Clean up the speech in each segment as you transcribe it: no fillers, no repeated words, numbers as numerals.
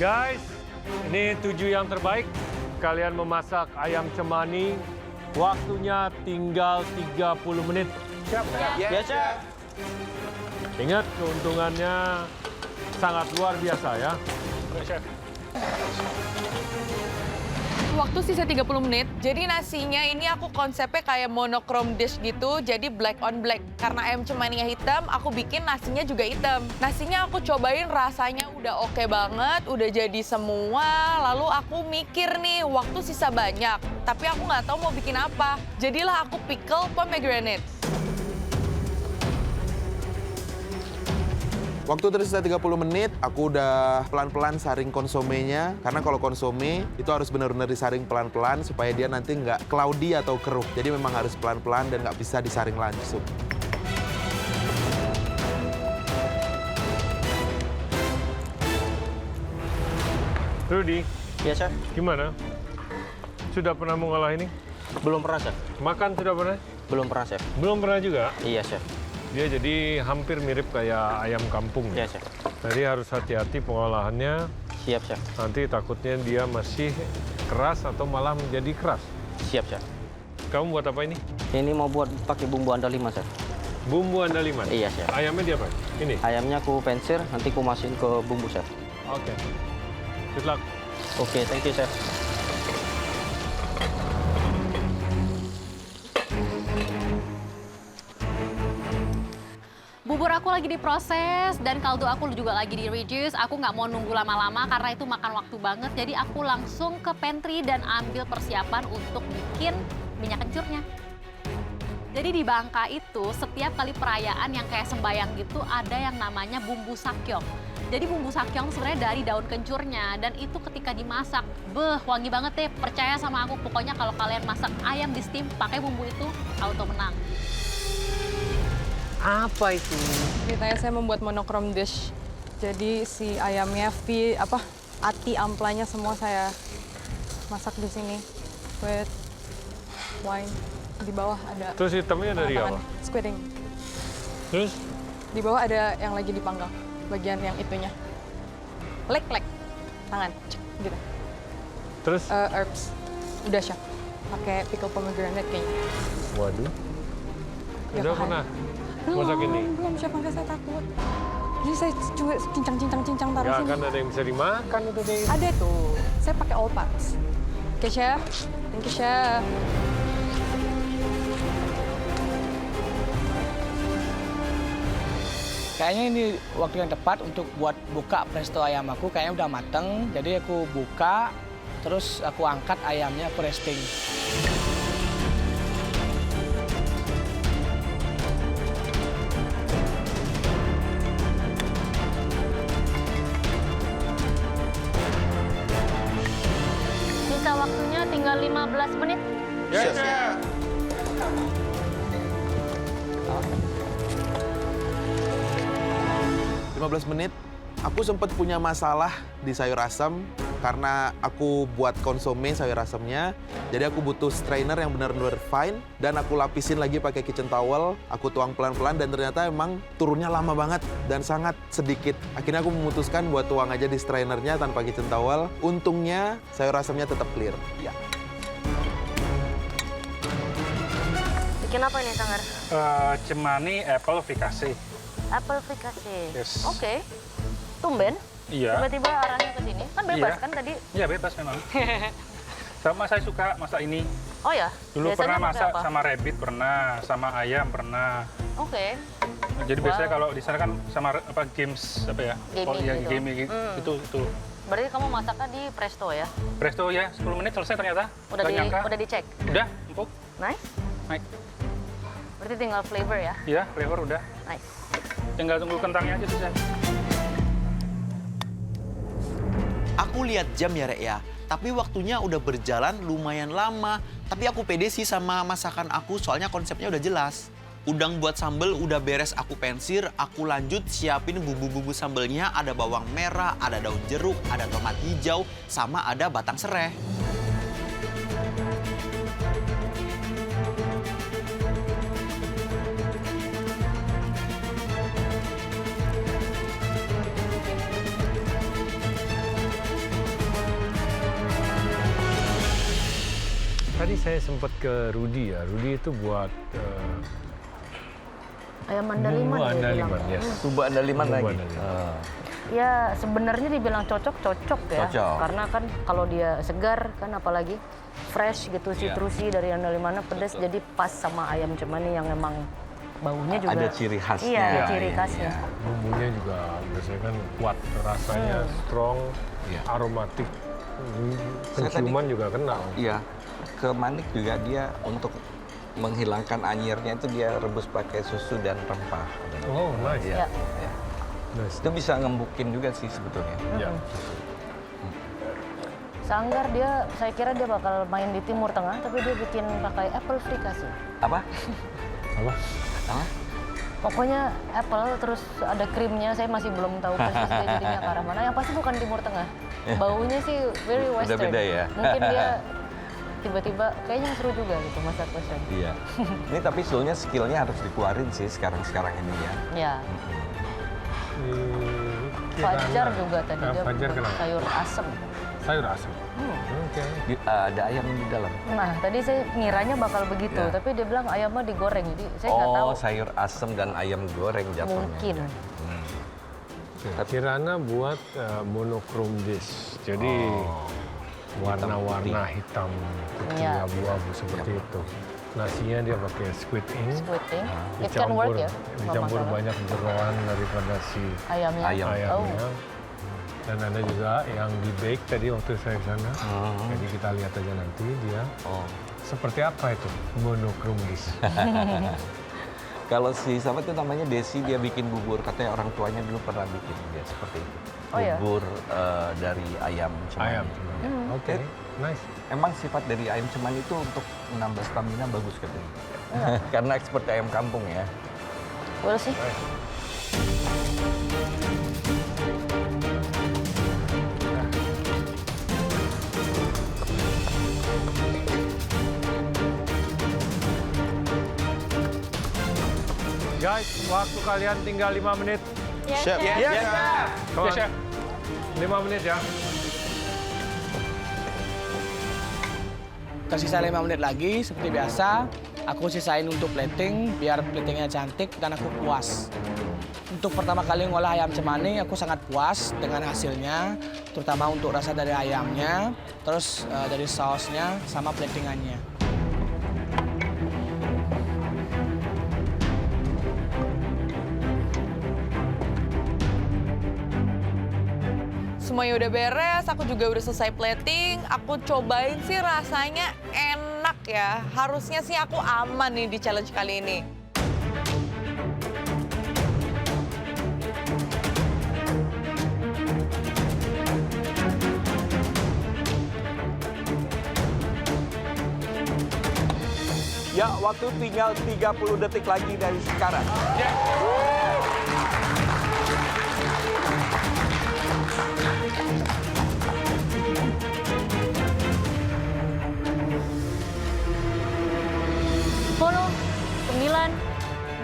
Guys, ini 7 yang terbaik. Kalian memasak ayam cemani. Waktunya tinggal 30 menit. Siap? Ya, Chef. Ingat, keuntungannya sangat luar biasa ya. Chef. Waktu sisa 30 menit, jadi nasinya ini aku konsepnya kayak monochrome dish gitu, jadi black on black. Karena ayam cemaninya hitam, aku bikin nasinya juga hitam. Nasinya aku cobain rasanya udah oke banget, udah jadi semua. Lalu aku mikir nih, waktu sisa banyak, tapi aku nggak tahu mau bikin apa. Jadilah aku pickle pomegranate. Waktu tersisa 30 menit, aku udah pelan-pelan saring konsomenya. Karena kalau konsome, itu harus benar-benar disaring pelan-pelan supaya dia nanti nggak cloudy atau keruh. Jadi memang harus pelan-pelan dan nggak bisa disaring langsung. Rudy, Ya, Chef. gimana? Sudah pernah mengolah ini? Belum pernah, Chef. Makan sudah pernah? Belum pernah, Chef. Belum pernah juga? Iya, Chef. Dia jadi hampir mirip kayak ayam kampung. Iya, Chef. Jadi harus hati-hati pengolahannya. Siap, Chef. Nanti takutnya dia masih keras atau malah menjadi keras. Siap, Chef. Kamu buat apa ini? Ini mau buat pakai bumbu andaliman, Chef. Bumbu andaliman? Iya, Chef. Ayamnya dia apa? Ini? Ayamnya aku pensir, nanti aku masukin ke bumbu, Chef. Oke. Good luck. Oke, thank you, Chef. Bubur aku lagi diproses dan kaldu aku juga lagi di-reduce. Aku nggak mau nunggu lama-lama karena itu makan waktu banget. Jadi aku langsung ke pantry dan ambil persiapan untuk bikin minyak kencurnya. Jadi di Bangka itu setiap kali perayaan yang kayak sembayang gitu ada yang namanya bumbu sakyong. Jadi bumbu sakyong sebenarnya dari daun kencurnya dan itu ketika dimasak, wangi banget deh. Percaya sama aku, pokoknya kalau kalian masak ayam di steam pakai bumbu itu auto menang. Apa itu? Ceritanya saya membuat monochrome dish. Jadi si ayamnya, ati amplanya semua saya masak di sini. With wine. Di bawah ada Terus hitamnya dari apa? squid ink. Terus? Di bawah ada yang lagi dipanggang, bagian yang itunya. Lek, tangan, cek, gitu. Terus? Herbs, udah chef. Pakai pickle pomegranate kayaknya. Waduh. Ya, Udah kan? pernah masak ini? Belum chef, makanya saya takut. Jadi saya cuma cincang taruh Gak sini. akan ada yang bisa dimakan itu deh. Ada tuh, saya pakai all purpose. Oke chef, thank you chef. Kayaknya ini waktu yang tepat untuk buat buka presto ayam aku. Kayaknya udah mateng, jadi aku buka, terus aku angkat ayamnya, aku resting. Sisa waktunya tinggal 15 menit. Yes, 15 menit, aku sempat punya masalah di sayur asam karena aku buat konsome sayur asamnya. Jadi aku butuh strainer yang benar-benar fine dan aku lapisin lagi pakai kitchen towel. Aku tuang pelan-pelan dan ternyata emang turunnya lama banget dan sangat sedikit. Akhirnya aku memutuskan buat tuang aja di strainernya tanpa kitchen towel. Untungnya sayur asamnya tetap clear. Ya. Bikin apa ini, Sanggar? Cemani apple fikasi. Apple fikasi. Yes. Oke. Tumben? Iya. Tiba-tiba arahnya ke sini. Kan bebas Iya. kan tadi? Iya bebas memang. Sama saya suka masak ini. Oh ya? Dulu Biasanya pernah pakai masak apa? sama rabbit pernah, sama ayam pernah. Oke. Jadi biasanya Wow. kalau di sana kan sama games apa ya? Gaming iya, gitu. gaming gitu. Itu. Berarti kamu masaknya di presto ya? Presto ya 10 menit selesai ternyata. Nggak nyangka. Udah dicek? Udah, empuk. Nice. Naik. Berarti tinggal flavor ya? Iya, flavor udah. Nice. Tinggal tunggu kentangnya aja susah. Aku lihat jam ya, Rek ya. Tapi waktunya udah berjalan lumayan lama. Tapi aku pede sih sama masakan aku, soalnya konsepnya udah jelas. Udang buat sambel udah beres aku pensir, aku lanjut siapin bumbu-bumbu sambelnya. Ada bawang merah, ada daun jeruk, ada tomat hijau, sama ada batang serai. tadi saya sempat ke Rudi ya. Rudi itu buat Ayam andaliman bumbu dia andaliman, bilang. yes. Bumbu andaliman Bumbu lagi. andaliman. Ya sebenarnya dibilang cocok ya. Cocok. Karena kan kalau dia segar kan apalagi fresh gitu citrusi dari andalimannya pedas jadi pas sama ayam cemani yang memang baunya juga Ada ciri khasnya. Iya, ada ciri Iya, khasnya. Bumbunya juga biasanya kan kuat, rasanya strong, Iya. aromatik, Saya penciuman juga kenal. Iya. Ke manik juga dia untuk menghilangkan anyirnya itu dia rebus pakai susu dan rempah. Oh, nice. Iya. Ya. Nice. Itu bisa ngembukin juga sih sebetulnya. Ya. Sanggar dia, saya kira dia bakal main di Timur Tengah, tapi dia bikin pakai apple frikasi. Apa? Apa? Apa? Pokoknya apple terus ada krimnya, saya masih belum tahu persis dia jadinya ke arah mana. Yang pasti bukan Timur Tengah. Baunya sih very Udah western. beda ya? Mungkin dia tiba-tiba kayaknya seru juga gitu masak western. Iya. Ini tapi sebetulnya skillnya harus dikeluarin sih sekarang ini ya. Ya, Fajar juga tadi dia Fajar buat kenapa? sayur asem. Sayur asam. Oke. Ada ayam di dalam. Nah, tadi saya ngiranya bakal begitu, Ya. tapi dia bilang ayamnya digoreng, jadi saya nggak tahu. Oh, sayur asem dan ayam goreng jatuhnya. Mungkin. Kirana buat monochrome dish. Jadi warna-warna hitam, putih, Iya. abu-abu seperti itu. Nasinya dia pakai squid ink. Squid ink. It can work ya. Dicampur banyak jeroan daripada si Ayamnya. Ayam. Oh. ayamnya. Dan ada juga yang di bake tadi waktu saya ke sana. Jadi kita lihat aja nanti dia seperti apa itu monochrome dish. Kalau si siapa itu namanya Desi dia bikin bubur, katanya orang tuanya dulu pernah bikin dia seperti itu. Oh, ya? Bubur dari ayam cemani. Ayam. Oke, nice. Emang sifat dari ayam cemani itu untuk menambah stamina bagus katanya. Karena ekspor ayam kampung ya. Boleh sih. Guys, waktu kalian tinggal 5 menit. Chef. Come on. Chef. 5 menit ya. Tersisa 5 menit lagi, seperti biasa. Aku sisain untuk plating, biar platingnya cantik dan aku puas. Untuk pertama kali ngolah ayam cemani, aku sangat puas dengan hasilnya. Terutama untuk rasa dari ayamnya, terus dari sausnya, sama platingannya. Semuanya udah beres, aku juga udah selesai plating. Aku cobain sih rasanya enak ya. Harusnya sih aku aman nih di challenge kali ini. Ya, waktu tinggal 30 detik lagi dari sekarang. Sepuluh, 9,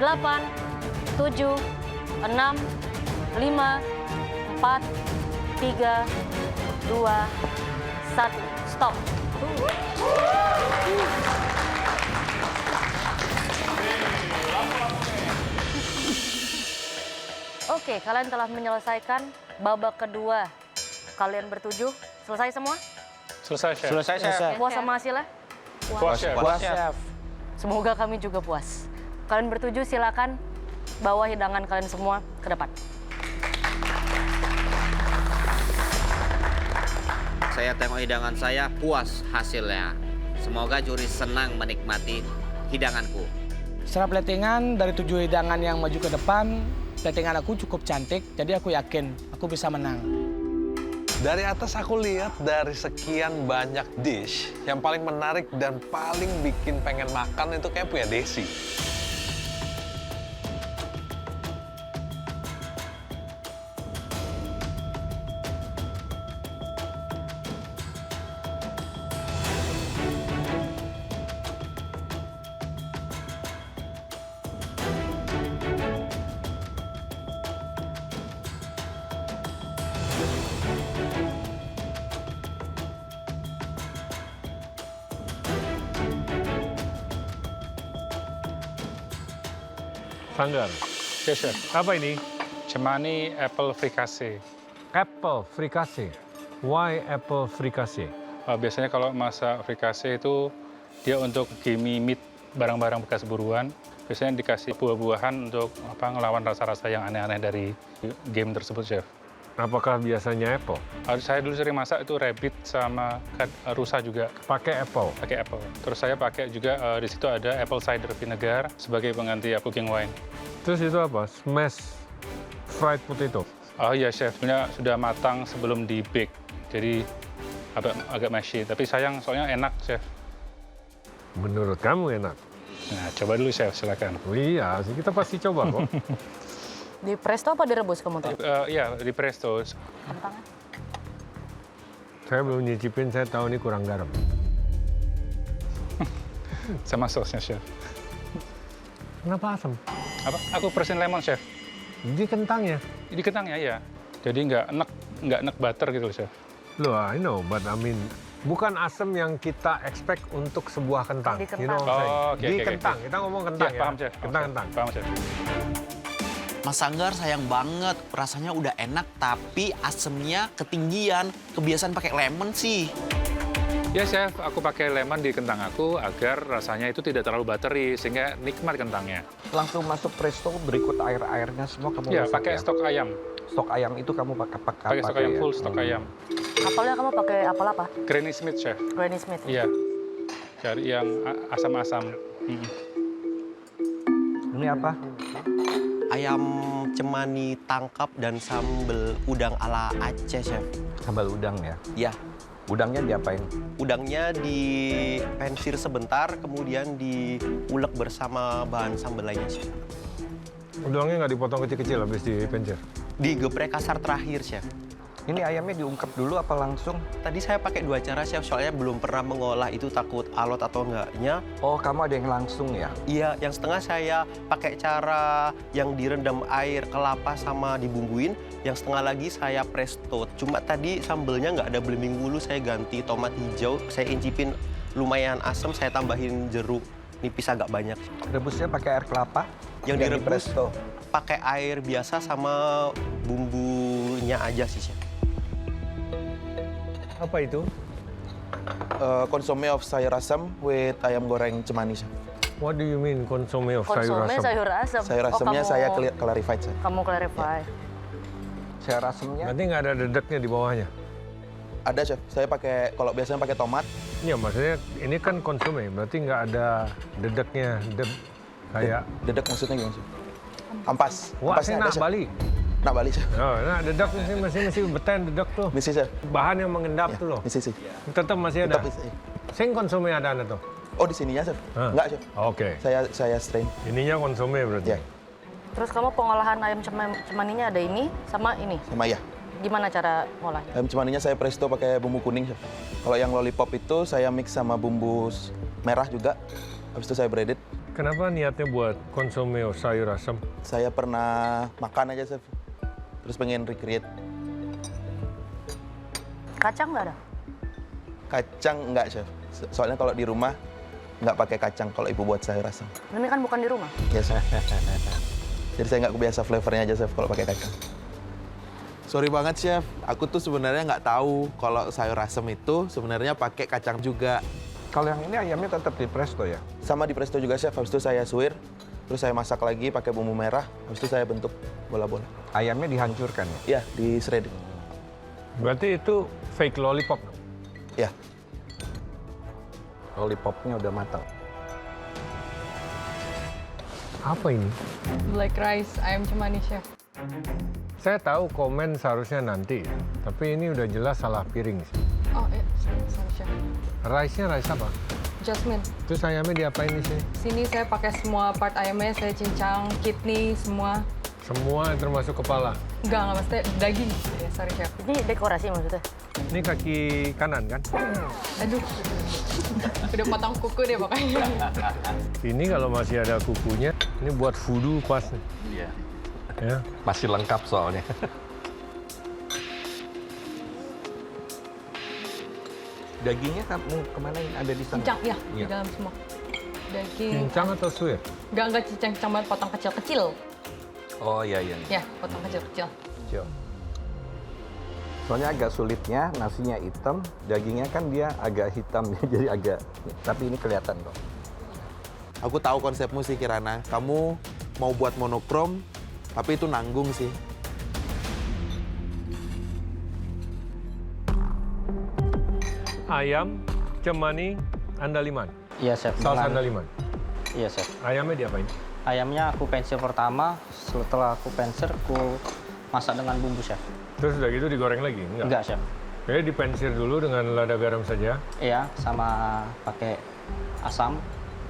8, 7, 6, 5, 4, 3, 2, 1, stop. Oke, kalian telah menyelesaikan babak kedua. Kalian bertujuh, selesai semua? Selesai, Chef. Selesai, Chef. Puas sama hasilnya? Puas, Chef. Puas, Chef. Semoga kami juga puas. Kalian bertujuh, silakan bawa hidangan kalian semua ke depan. Saya tengok hidangan saya, puas hasilnya. Semoga juri senang menikmati hidanganku. Setelah platingan, dari 7 hidangan yang maju ke depan, platingan aku cukup cantik, jadi aku yakin aku bisa menang. Dari atas aku lihat dari sekian banyak dish, yang paling menarik dan paling bikin pengen makan itu kayak punya Desi. Sanggar. Ya, Chef. Apa ini? Cemani apple fricassee. Apple fricassee. Why apple fricassee? Biasanya kalau masak fricassee itu dia untuk gimme meat, barang-barang bekas buruan. Biasanya dikasih buah-buahan untuk ngelawan rasa-rasa yang aneh-aneh dari game tersebut, Chef. Apakah biasanya apple? Saya dulu sering masak itu rabbit sama rusa juga. Pakai apple? Pakai apple. Terus saya pakai juga di situ ada apple cider vinegar sebagai pengganti cooking wine. Terus itu apa? Smash fried potato? Oh iya, Chef. Sebenarnya sudah matang sebelum di-bake. Jadi agak mashy. Tapi sayang, soalnya enak, Chef. Menurut kamu enak? Nah, coba dulu, Chef. Silakan. Oh, iya, kita pasti coba kok. Di presto apa direbus kamu tuh? Iya, di presto. Kentangnya? Saya belum nyicipin, saya tahu ini kurang garam. Sama sosnya, Chef. Kenapa asam? Apa? Aku persin lemon, Chef. Di kentangnya? Di kentangnya, iya. Jadi nggak enek butter gitu, Chef. Loh, I know, but I mean, bukan asam yang kita expect untuk sebuah kentang. Di kentang. You know what I'm saying? Oh, oke, Di oke, kentang, oke. kita ngomong kentang ya. Paham, Chef. Kentang-kentang. Paham, Chef. Mas Sanggar sayang banget, rasanya udah enak tapi asemnya ketinggian. Kebiasaan pakai lemon sih. Ya, Chef, aku pakai lemon di kentang aku agar rasanya itu tidak terlalu buttery sehingga nikmat kentangnya. Langsung masuk presto, berikut air-airnya semua kamu Ya, masak pakai stok ayam. Stok ayam itu kamu pakai Pakai stok ayam ya? full, stok ayam. Apelnya kamu pakai apel apa? Granny Smith, Chef. Granny Smith. Iya. Cari yang asam-asam. Ini apa? Ayam cemani tangkap dan sambal udang ala Aceh, Chef. Sambal udang ya? Iya. Udangnya diapain? Udangnya dipensir sebentar, kemudian diulek bersama bahan sambal lainnya, Chef. Udangnya nggak dipotong kecil-kecil habis dipencet? Digeprek kasar terakhir, Chef. Ini ayamnya diungkep dulu apa langsung? Tadi saya pakai 2 cara, Chef, soalnya belum pernah mengolah itu takut alot atau enggaknya. Oh, kamu ada yang langsung ya? Iya, yang setengah saya pakai cara yang direndam air kelapa sama dibumbuin. Yang setengah lagi saya presto. Cuma tadi sambelnya nggak ada belimbing bulu, saya ganti tomat hijau. Saya incipin lumayan asam, saya tambahin jeruk nipis agak banyak. Rebusnya pakai air kelapa? Yang direbus presto? pakai air biasa sama bumbunya aja sih, Chef. Apa itu? Konsome of sayur asam with ayam goreng cemani, Chef. What do you mean konsome of sayur Konsome asam? sayur asam. Sayur asamnya saya clarified, Chef. Kamu clarify. Sayur asamnya? Berarti nggak ada dedeknya di bawahnya? Ada, Chef. Saya pakai, kalau biasanya pakai tomat. Iya, maksudnya ini kan konsome, berarti nggak ada dedeknya, kayak... Dedek maksudnya gimana, Chef? Ampas. Wah, saya nak Bali. Nak Bali, Chef. Oh, nah, dedek masih beten dedek tuh. Misi, Chef. Bahan yang mengendap Ya, tuh loh. misi sih. Tetap masih ada? Tetap misi. Sing konsome ada anda tuh? Oh, di sininya, Chef? Enggak, Chef. Oke. Saya strain. Ininya konsome berarti? Ya. Terus kamu pengolahan ayam cemaninya ada ini sama ini? Sama ya. Gimana cara ngolahnya? Ayam cemaninya saya presto pakai bumbu kuning, Chef. Kalau yang lollipop itu saya mix sama bumbu merah juga. Habis itu saya breaded. Kenapa niatnya buat konsome sayur asam? Saya pernah makan aja, Chef. Terus pengen recreate. Kacang nggak ada? Kacang enggak, Chef. Soalnya kalau di rumah nggak pakai kacang kalau ibu buat sayur asam. Ini kan bukan di rumah. Ya, Chef. Jadi saya nggak kebiasa flavornya aja, Chef, kalau pakai kacang. Sorry banget, Chef. Aku tuh sebenarnya nggak tahu kalau sayur asam itu sebenarnya pakai kacang juga. Kalau yang ini ayamnya tetap di presto ya? Sama di presto juga, Chef. Habis itu saya suir, terus saya masak lagi pakai bumbu merah. Habis itu saya bentuk bola-bola. Ayamnya dihancurkan ya? Iya, di shredded. Berarti itu fake lollipop? Ya. Lollipopnya udah matang. Apa ini? Black rice, ayam cemani, Chef. Saya tahu komen seharusnya nanti, tapi ini udah jelas salah piring sih. Oh, iya. Sorry, Chef. Rice-nya rice apa? Jasmine. Terus ayamnya diapain di sini? Sini saya pakai semua part ayamnya, saya cincang, kidney, semua. Semua termasuk kepala? Enggak, maksudnya daging. Ya, sorry, Chef. Ini dekorasi maksudnya? Ini kaki kanan kan? Aduh. Udah potong kuku deh pokoknya. Ini kalau masih ada kukunya, ini buat voodoo pas nih. Iya. Ya. Masih lengkap soalnya. Dagingnya kamu kemana yang ada di sana? Cincang, ya, Iya. di dalam semua. Daging. Cincang atau suwir? Nggak cincang-cincang banget, potong kecil-kecil. Oh iya. Ya, potong kecil-kecil. Soalnya agak sulitnya, nasinya hitam, dagingnya kan dia agak hitam, jadi agak... Tapi ini kelihatan kok. Aku tahu konsepmu sih Kirana. Kamu mau buat monokrom, tapi itu nanggung sih. Ayam cemani andaliman. Iya, Chef. Saus Dengan- andaliman. Iya, Chef. Ayamnya diapain? Ayamnya aku pensil pertama, setelah aku pensil, aku masak dengan bumbu, Chef. Terus udah gitu digoreng lagi? Enggak, Chef. Jadi dipensir dulu dengan lada garam saja. Iya, sama pakai asam.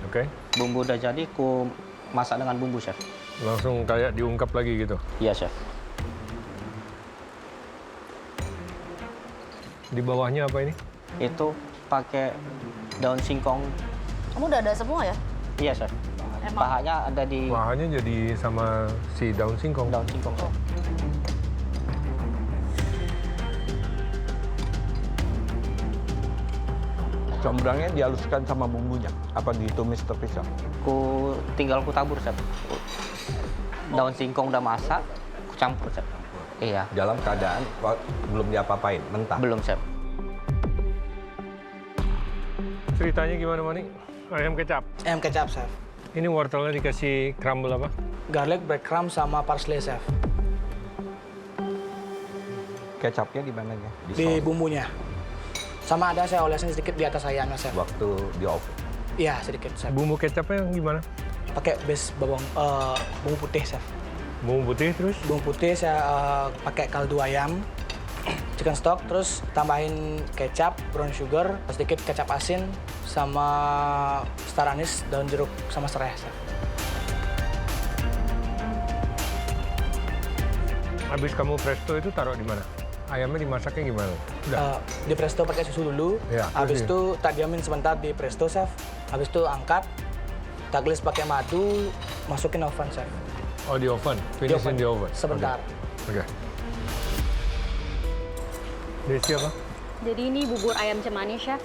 Oke. Bumbu udah jadi, aku masak dengan bumbu, Chef. Langsung kayak diungkap lagi gitu. Iya, Chef. Di bawahnya apa ini? Itu pakai daun singkong. Kamu udah ada semua ya? Iya, Chef. Pahanya ada di Bahannya jadi sama si daun singkong. daun singkong, Chef. Combrangnya dihaluskan sama bumbunya, apa ditumis terpisah? Tinggal ku tabur, Chef. Daun singkong udah masak, ku campur, Chef. Iya. Dalam keadaan belum diapa-apain, mentah. Belum, Chef. Ceritanya gimana, Mani? Ayam kecap. Ayam kecap, Chef. Ini wortelnya dikasih crumble apa? Garlic, breadcrumb, sama parsley, Chef. Kecapnya di mananya? Di bumbunya. Sama ada saya olesin sedikit di atas ayamnya, Chef. Waktu di oven. Iya, sedikit, Chef. Bumbu kecapnya gimana? Pakai base bumbu putih, Chef. Bumbu putih terus? Bumbu putih saya pakai kaldu ayam, chicken stock, terus tambahin kecap, brown sugar, sedikit kecap asin, sama star anise, daun jeruk, sama serai, Chef. Habis kamu presto itu taruh di mana? Ayamnya dimasaknya gimana? Udah. Di presto pakai susu dulu, Ya, habis terus itu tak diamin sebentar di presto, Chef. Habis itu angkat, tak gelis pakai madu, masukin oven, Chef. Oh, di oven? Finishin di oven? Sebentar. Oke. Desi apa? Jadi ini bubur ayam cemani, Chef.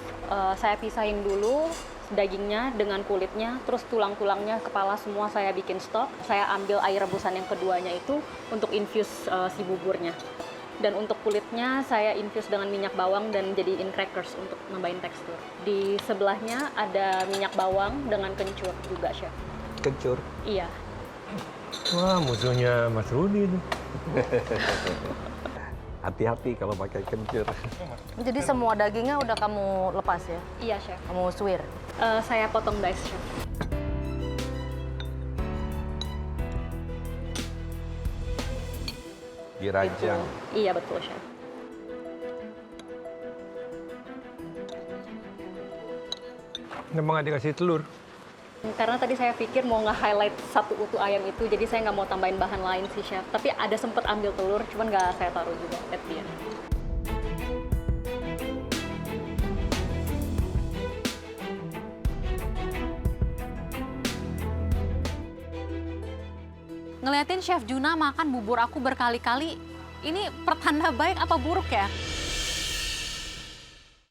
Saya pisahin dulu dagingnya dengan kulitnya, terus tulang-tulangnya, kepala semua saya bikin stok. Saya ambil air rebusan yang keduanya itu untuk infuse si buburnya. Dan untuk kulitnya saya infuse dengan minyak bawang dan jadiin crackers untuk nambahin tekstur. Di sebelahnya ada minyak bawang dengan kencur juga, Chef. Kencur? Iya. Wah, musuhnya Mas Rudi itu. Hati-hati kalau pakai kencur. Jadi semua dagingnya udah kamu lepas ya? Iya, Chef. Kamu suwir? Saya potong dice, Chef. Dirajang. Iya, betul, Chef. Memang nggak dikasih telur? Karena tadi saya pikir mau nge-highlight satu utuh ayam itu, jadi saya nggak mau tambahin bahan lain sih, Chef. Tapi ada sempat ambil telur, cuman nggak saya taruh juga at the end. Ngeliatin Chef Juna makan bubur aku berkali-kali, ini pertanda baik apa buruk ya?